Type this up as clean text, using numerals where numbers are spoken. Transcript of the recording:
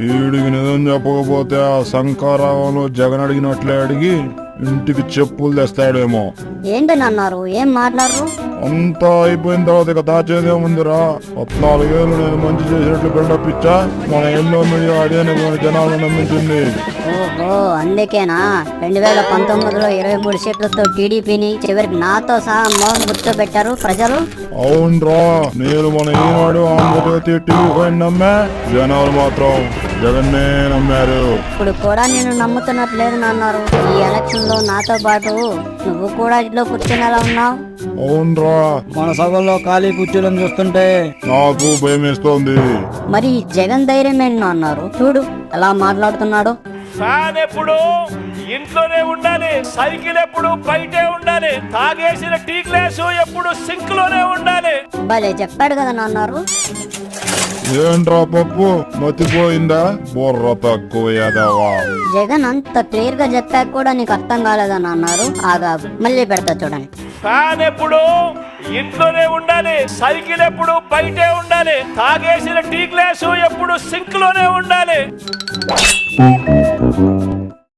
వీడికి నిజం చెప్పకపోతే ఆ శంకరావును జగన్ అడిగినట్లే అడిగి ఇంటికి చెప్పులు తెస్తాడేమో. ఏంటని అన్నారు? ఏం మాట్లాడరు? అంతా అయిపోయిన తర్వాత ఇక దాచేదేముందిరా. 14 ఏళ్ళు నేను మంచి చేసినట్లు బిల్డప్ ఇచ్చా. మన ఎన్నో మీడియా అదే జనాలను నమ్మించింది. ఓహో, అందుకేనా 2019లో 23 సీట్లతో టీడీపీని చివరికి నాతో సహా మోహన్ గుర్తుపెట్టారు ప్రజలు. అవునరా, నేను మన ఈనాడు ఆంధ్రజ్యోతి టీవీ నమ్మా, జనాలు మాత్రం జగన్నే నమ్మారు. ఇప్పుడు కూడా నేను నమ్ముతున్నట్లేదు అన్నారు. ఈ ఎలక్షన్ లో నాతో పాటు నువ్వు కూడా ఇంట్లో కూర్చునేలా ఉన్నావు. అవునరా, మన సభల్లో ఖాళీ కుర్చీలను చూస్తుంటే నాకు భయం వేస్తోంది. మరి జగన్ ధైర్యం ఏంటో అన్నారు. చూడు ఎలా మాట్లాడుతున్నాడు. ఫ్యాన్ ఎప్పుడు ఇంట్లోనే ఉండాలి, సైకిల్ ఎప్పుడు బయటే ఉండాలి, తాగేసిన టీ గ్లాసు ఎప్పుడు సింక్ లోనే ఉండాలి. భలే చెప్పాడు కదా అన్నారు. ఏంట్రా పప్పు మతిపోయిందా? బుర్ర తక్కువ ఎదవా. జగన్ అంత క్లియర్ గా చెప్పాక కూడా నీకు అర్థం కాలేదని అన్నారు. ఆగాగు, మళ్ళీ పెడతా చూడండి. ఫ్యాన్ ఎప్పుడు ఇంట్లోనే ఉండాలి, సైకిల్ ఎప్పుడు బయటే ఉండాలి, తాగేసిన టీ గ్లాసు ఎప్పుడు సింక్ లోనే ఉండాలి.